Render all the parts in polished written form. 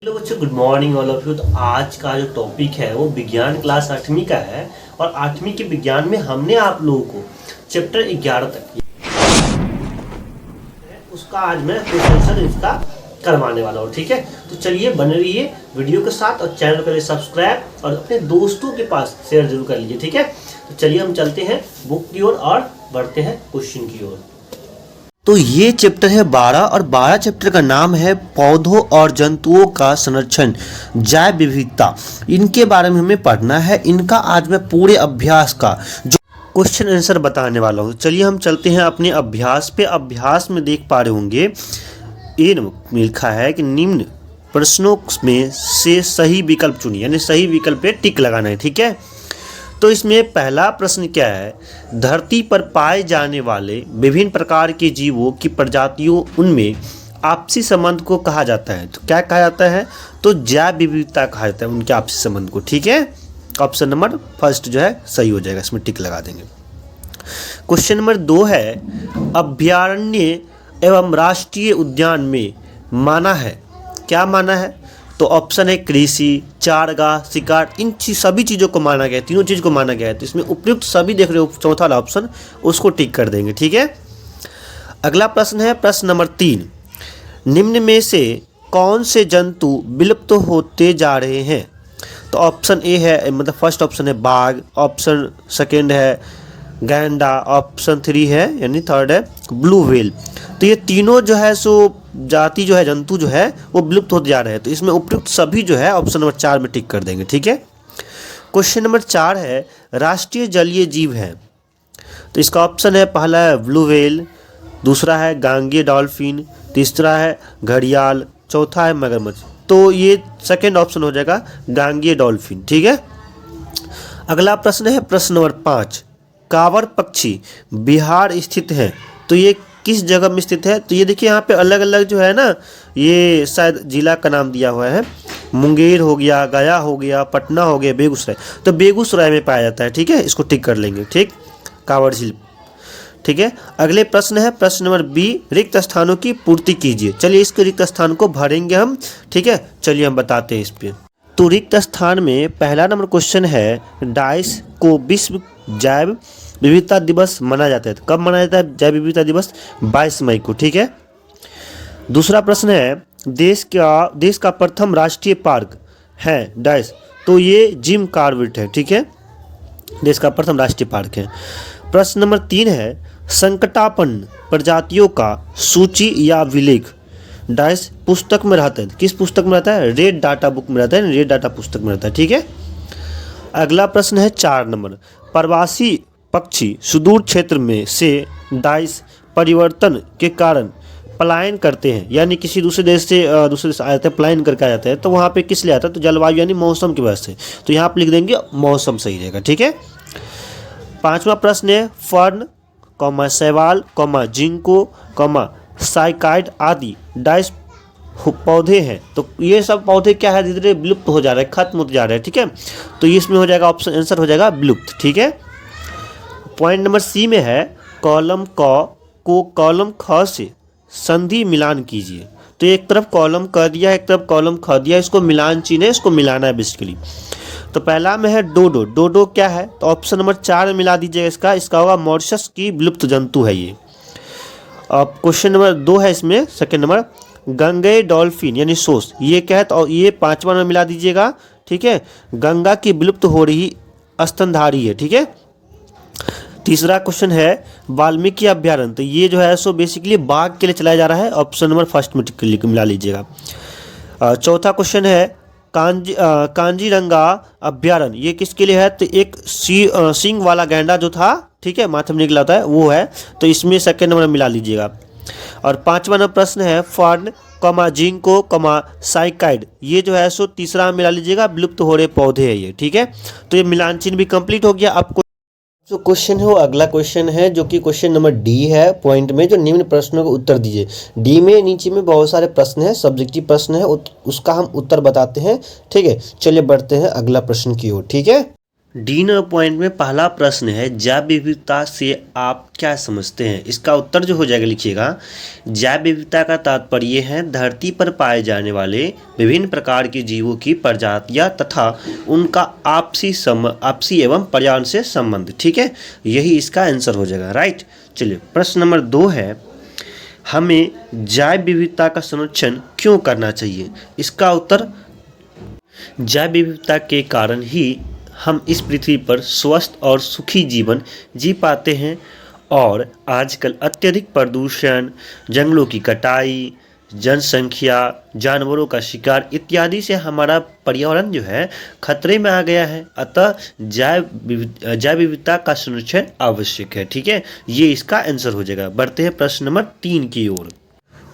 Hello बच्चों, good morning all of you. तो आज का जो टॉपिक है वो विज्ञान क्लास 8वीं का है और 8वीं के विज्ञान में हमने आप लोगों को चैप्टर 11 तक उसका आज मैं प्रेजेंटेशन इसका करवाने वाला हूँ। ठीक है, तो चलिए बने रहिए वीडियो के साथ और चैनल करें सब्सक्राइब और अपने दोस्तों के पास शेयर जरूर कर लीजिए। ठीक है, तो चलिए हम चलते हैं बुक की ओर और बढ़ते हैं क्वेश्चन की ओर। तो ये चैप्टर है 12 और 12 चैप्टर का नाम है पौधों और जंतुओं का संरक्षण, जैव विविधता। इनके बारे में हमें पढ़ना है। इनका आज मैं पूरे अभ्यास का जो क्वेश्चन आंसर बताने वाला हूँ। चलिए हम चलते हैं अपने अभ्यास पे। अभ्यास में देख पा रहे होंगे ये लिखा है कि निम्न प्रश्नों में से सही विकल्प चुनिए, यानी सही विकल्प पे टिक लगाना है। ठीक है, तो इसमें पहला प्रश्न क्या है, धरती पर पाए जाने वाले विभिन्न प्रकार के जीवों की प्रजातियों उनमें आपसी संबंध को कहा जाता है। तो क्या कहा जाता है, तो जैव विविधता कहा जाता है उनके आपसी संबंध को। ठीक है, ऑप्शन नंबर फर्स्ट जो है सही हो जाएगा, इसमें टिक लगा देंगे। क्वेश्चन नंबर 2 है, अभयारण्य एवं राष्ट्रीय उद्यान में माना है, क्या माना है, तो ऑप्शन है कृषि, चारागाह, शिकार, इन सभी चीज़ों को माना गया है, तीनों चीज़ को माना गया है। तो इसमें उपयुक्त सभी देख रहे हो, चौथा वाला ऑप्शन उसको टिक कर देंगे। ठीक है, अगला प्रश्न है प्रश्न नंबर 3, निम्न में से कौन से जंतु विलुप्त होते जा रहे हैं। तो ऑप्शन ए है, मतलब फर्स्ट ऑप्शन है बाघ, ऑप्शन सेकेंड है गैंडा, ऑप्शन 3 है यानी थर्ड है ब्लू व्हेल। तो ये तीनों जो है सो जाति जो है जंतु जो है वो विलुप्त होते जा रहे हैं। तो इसमें उपयुक्त सभी जो है ऑप्शन नंबर 4 में टिक कर देंगे। ठीक है, क्वेश्चन नंबर 4 है, राष्ट्रीय जलीय जीव है। तो इसका ऑप्शन है पहला है ब्लू व्हेल, दूसरा है गांगेय डॉल्फिन, तीसरा है घड़ियाल, चौथा है मगरमच्छ। तो ये सेकेंड ऑप्शन हो जाएगा गांगेय डॉल्फिन। ठीक है, अगला प्रश्न है प्रश्न नंबर 5, कांवर पक्षी बिहार स्थित है, तो ये किस जगह में स्थित है। तो ये देखिए यहाँ पे अलग अलग जो है ना, ये शायद जिला का नाम दिया हुआ है, मुंगेर हो गया, गया हो गया, पटना हो गया, बेगूसराय। तो बेगूसराय में पाया जाता है। ठीक है, इसको टिक कर लेंगे। ठीक, कांवर झील। ठीक है, अगले प्रश्न है प्रश्न नंबर बी, रिक्त स्थानों की पूर्ति कीजिए। चलिए इसके रिक्त स्थान को भरेंगे हम। ठीक है, चलिए हम बताते हैं इस पर। तो रिक्त स्थान में पहला नंबर क्वेश्चन है, डाइस को विश्व जैव विविधता दिवस मनाया जाता है। तो कब मनाया जाता है जैव विविधता दिवस, 22 मई को। ठीक है, दूसरा प्रश्न है, देश का प्रथम राष्ट्रीय पार्क है डाइस, तो ये जिम कॉर्बेट है। ठीक है, देश का प्रथम राष्ट्रीय पार्क है। प्रश्न नंबर 3 है, संकटापन्न प्रजातियों का सूची या विलेख डाइस पुस्तक में रहता है। किस पुस्तक में रहता है, रेड डाटा बुक में रहता है, रेड डाटा पुस्तक में रहता है। ठीक है, अगला प्रश्न है 4 नंबर, प्रवासी पक्षी सुदूर क्षेत्र में से डाइस परिवर्तन के कारण पलायन करते हैं, यानी किसी दूसरे देश से आ जाते हैं, पलायन करके आ जाते हैं। तो वहाँ पे किस लिए आता है, तो जलवायु यानी मौसम की वजह से। तो यहाँ पे लिख देंगे मौसम सही रहेगा। ठीक है, 5वां प्रश्न है, फर्न कॉमा शैवाल कॉमा जिंको कॉमा साइकाइड आदि डाइस पौधे हैं। तो ये सब पौधे क्या है, धीरे धीरे विलुप्त हो जा रहे हैं, खत्म होते जा रहे हैं। ठीक है, तो इसमें हो जाएगा ऑप्शन आंसर हो जाएगा विलुप्त। ठीक है, पॉइंट नंबर सी में है, कॉलम को कॉलम ख से संधि मिलान कीजिए। तो एक तरफ कॉलम क दिया, एक तरफ कॉलम ख दिया, इसको मिलान चिन्ह है, इसको मिलाना है बेसिकली। तो पहला में है डोडो, डोडो क्या है, तो ऑप्शन नंबर 4 में मिला दीजिएगा। इसका होगा मॉरिशस की विलुप्त जंतु है ये। अब क्वेश्चन नंबर 2 है इसमें सेकेंड नंबर, गंगेय डॉल्फिन यानी सोस, ये क्या है, तो ये 5वां में मिला दीजिएगा। ठीक है, गंगा की विलुप्त हो रही स्तनधारी है। ठीक है, तीसरा क्वेश्चन है, वाल्मीकि अभ्यारण्य, तो ये जो है सो बेसिकली बाघ के लिए चलाया जा रहा है, ऑप्शन नंबर फर्स्ट में मिला लीजिएगा। चौथा क्वेश्चन है, कांजीरंगा अभ्यारण्य, ये किसके लिए है, तो एक सींग वाला गैंडा जो था, ठीक है, माथे में निकला होता है वो है, तो इसमें सेकेंड नंबर मिला लीजिएगा। और 5वां प्रश्न है, फर्न कमा जिंको कमा साइकाइड, ये जो है सो तीसरा मिला लीजिएगा, विलुप्त हो रहे पौधे है ये। ठीक है, तो ये मिलान चिन्ह भी कंप्लीट हो गया। आपको जो क्वेश्चन है वो अगला क्वेश्चन है, जो कि क्वेश्चन नंबर डी है पॉइंट में, जो निम्न प्रश्नों को उत्तर दीजिए। डी में नीचे में बहुत सारे प्रश्न हैं, सब्जेक्टिव प्रश्न है, उसका हम उत्तर बताते हैं। ठीक है, चलिए बढ़ते हैं अगला प्रश्न की ओर। ठीक है, डी नंबर पॉइंट में पहला प्रश्न है, जैव विविधता से आप क्या समझते हैं। इसका उत्तर जो हो जाएगा लिखिएगा, जैव विविधता का तात्पर्य है धरती पर पाए जाने वाले विभिन्न प्रकार के जीवों की प्रजातियां तथा उनका आपसी एवं पर्यावरण से संबंध। ठीक है, यही इसका आंसर हो जाएगा। राइट। चलिए प्रश्न नंबर 2 है, हमें जैव विविधता का संरक्षण क्यों करना चाहिए। इसका उत्तर, जैव विविधता के कारण ही हम इस पृथ्वी पर स्वस्थ और सुखी जीवन जी पाते हैं और आजकल अत्यधिक प्रदूषण, जंगलों की कटाई, जनसंख्या, जानवरों का शिकार इत्यादि से हमारा पर्यावरण जो है खतरे में आ गया है। अतः जैव विविधता का संरक्षण आवश्यक है। ठीक है, ये इसका आंसर हो जाएगा। बढ़ते हैं प्रश्न नंबर 3 की ओर।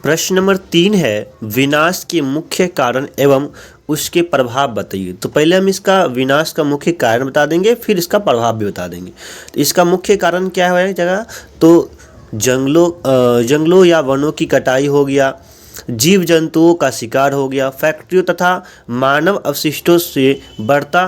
प्रश्न नंबर 3 है, विनाश के मुख्य कारण एवं उसके प्रभाव बताइए। तो पहले हम इसका विनाश का मुख्य कारण बता देंगे, फिर इसका प्रभाव भी बता देंगे। तो इसका मुख्य कारण क्या है जगह, तो जंगलों या वनों की कटाई हो गया, जीव जंतुओं का शिकार हो गया, फैक्ट्रियों तथा मानव अवशिष्टों से बढ़ता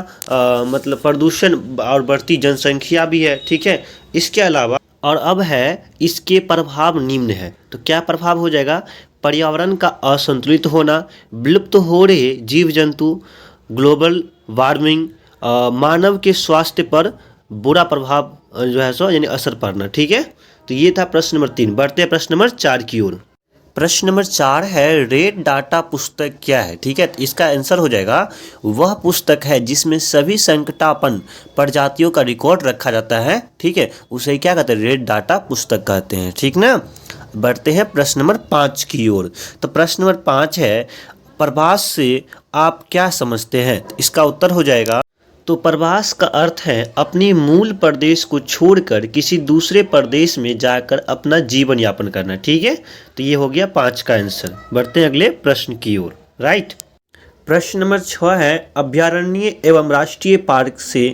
मतलब प्रदूषण और बढ़ती जनसंख्या भी है। ठीक है, इसके अलावा और अब है इसके प्रभाव निम्न है। तो क्या प्रभाव हो जाएगा, पर्यावरण का असंतुलित होना, विलुप्त हो रहे जीव जंतु, ग्लोबल वार्मिंग, मानव के स्वास्थ्य पर बुरा प्रभाव जो है सो यानी असर पड़ना। ठीक है, तो ये था प्रश्न नंबर 3। बढ़ते हैं प्रश्न नंबर 4 की ओर। प्रश्न नंबर 4 है, रेड डाटा पुस्तक क्या है। ठीक है, तो इसका आंसर हो जाएगा, वह पुस्तक है जिसमें सभी संकटापन्न प्रजातियों का रिकॉर्ड रखा जाता है। ठीक है, उसे क्या कहते हैं, रेड डाटा पुस्तक कहते हैं। ठीक ना। बढ़ते हैं प्रश्न नंबर 5 की ओर। तो प्रश्न नंबर 5 है, प्रवास से आप क्या समझते हैं। इसका उत्तर हो जाएगा, तो प्रवास का अर्थ है अपने मूल प्रदेश को छोड़कर किसी दूसरे प्रदेश में जाकर अपना जीवन यापन करना। ठीक है, तो ये हो गया 5 का आंसर। बढ़ते हैं अगले प्रश्न की ओर। राइट। प्रश्न नंबर 6 है, अभयारण्य एवं राष्ट्रीय पार्क से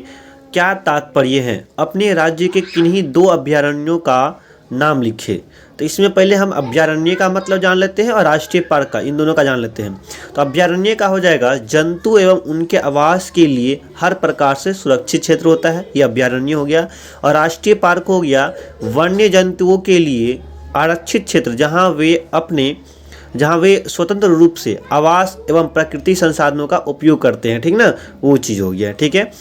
क्या तात्पर्य है। अपने राज्य के किन्हीं 2 अभयारण्यों का नाम लिखे। तो इसमें पहले हम अभयारण्य का मतलब जान लेते हैं और राष्ट्रीय पार्क का, इन दोनों का जान लेते हैं। तो अभयारण्य का हो जाएगा, जंतु एवं उनके आवास के लिए हर प्रकार से सुरक्षित क्षेत्र होता है, ये अभयारण्य हो गया। और राष्ट्रीय पार्क हो गया वन्य जंतुओं के लिए आरक्षित क्षेत्र, जहाँ वे स्वतंत्र रूप से आवास एवं प्राकृतिक संसाधनों का उपयोग करते हैं। ठीक ना, वो चीज़ हो गया। ठीक है,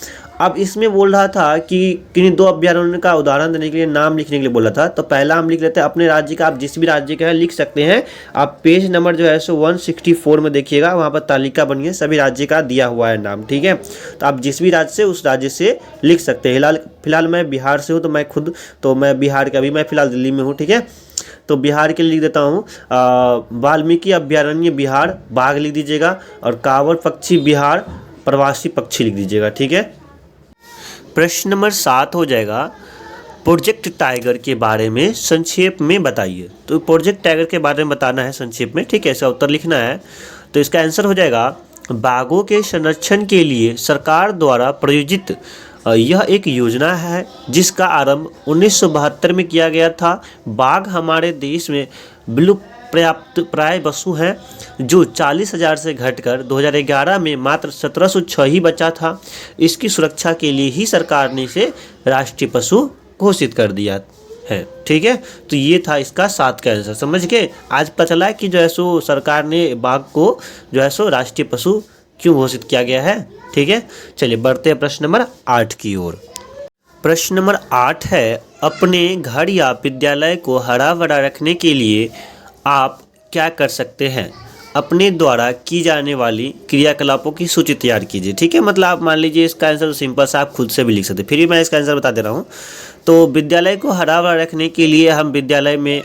अब इसमें बोल रहा था कि किन्हीं 2 अभयारण्य का उदाहरण देने के लिए, नाम लिखने के लिए बोला था। तो पहला हम लिख लेते हैं अपने राज्य का, आप जिस भी राज्य का है लिख सकते हैं। आप पेज नंबर जो है सो 164 में देखिएगा, वहाँ पर तालिका बनी है, सभी राज्य का दिया हुआ है नाम। ठीक है, तो आप जिस भी राज्य से उस राज्य से लिख सकते हैं। फिलहाल मैं बिहार से हूँ, तो मैं बिहार का, अभी मैं फिलहाल दिल्ली में हूँ। ठीक है, तो बिहार के लिए लिख देता हूँ, वाल्मीकि अभयारण्य बिहार, बाघ लिख दीजिएगा, और कांवड़ पक्षी बिहार, प्रवासी पक्षी लिख दीजिएगा। ठीक है। प्रश्न नंबर 7 हो जाएगा, प्रोजेक्ट टाइगर के बारे में संक्षेप में बताइए। तो प्रोजेक्ट टाइगर के बारे में बताना है संक्षेप में। ठीक है, इसका उत्तर लिखना है। तो इसका आंसर हो जाएगा, बाघों के संरक्षण के लिए सरकार द्वारा प्रायोजित यह एक योजना है जिसका आरंभ 1972 में किया गया था। बाघ हमारे देश में विलुप्त प्राय पशु हैं, जो 40,000 से घटकर 2011 में मात्र 1706 ही बचा था। इसकी सुरक्षा के लिए ही सरकार ने इसे राष्ट्रीय पशु घोषित कर दिया है। ठीक है, तो ये था इसका 7 का आंसर। समझ के आज पता चला कि जो है सो सरकार ने बाघ को जो है सो राष्ट्रीय पशु क्यों घोषित किया गया है। ठीक है, चलिए बढ़ते हैं प्रश्न नंबर 8 की ओर। प्रश्न नंबर 8 है, अपने घर या विद्यालय को हरा भरा रखने के लिए आप क्या कर सकते हैं। अपने द्वारा की जाने वाली क्रियाकलापों की सूची तैयार कीजिए। ठीक है, मतलब आप मान लीजिए इसका आंसर तो सिंपल सा आप खुद से भी लिख सकते हैं, फिर भी मैं इसका आंसर बता दे रहा हूँ। तो विद्यालय को हरा भरा रखने के लिए हम विद्यालय में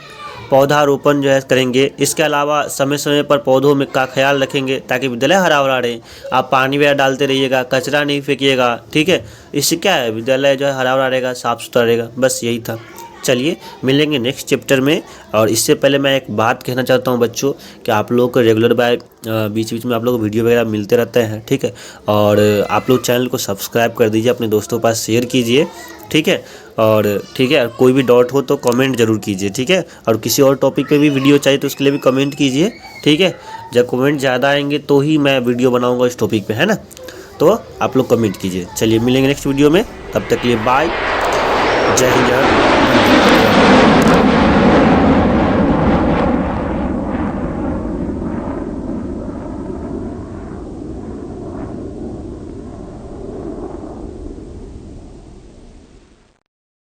पौधारोपण जो है करेंगे। इसके अलावा समय समय पर पौधों में का ख्याल रखेंगे ताकि विद्यालय हरा भरा रहे। आप पानी वगैरह डालते रहिएगा, कचरा नहीं फेंकिएगा। ठीक है, इससे क्या है, विद्यालय जो है हरा भरा रहेगा, साफ सुथरा रहेगा। बस यही था। चलिए मिलेंगे नेक्स्ट चैप्टर में। और इससे पहले मैं एक बात कहना चाहता हूं बच्चों कि आप लोग को रेगुलर बीच बीच में आप लोग को वीडियो वगैरह मिलते रहते हैं। ठीक है, और आप लोग चैनल को सब्सक्राइब कर दीजिए, अपने दोस्तों के पास शेयर कीजिए। ठीक है, और ठीक है, कोई भी डाउट हो तो कमेंट जरूर कीजिए। ठीक है, और किसी और टॉपिक पे भी वीडियो चाहिए तो उसके लिए भी कमेंट कीजिए। ठीक है, जब कमेंट ज़्यादा आएंगे तो ही मैं वीडियो बनाऊँगा इस टॉपिक पर, है ना। तो आप लोग कमेंट कीजिए। चलिए मिलेंगे नेक्स्ट वीडियो में, तब तक के लिए बाय, जय हिंद।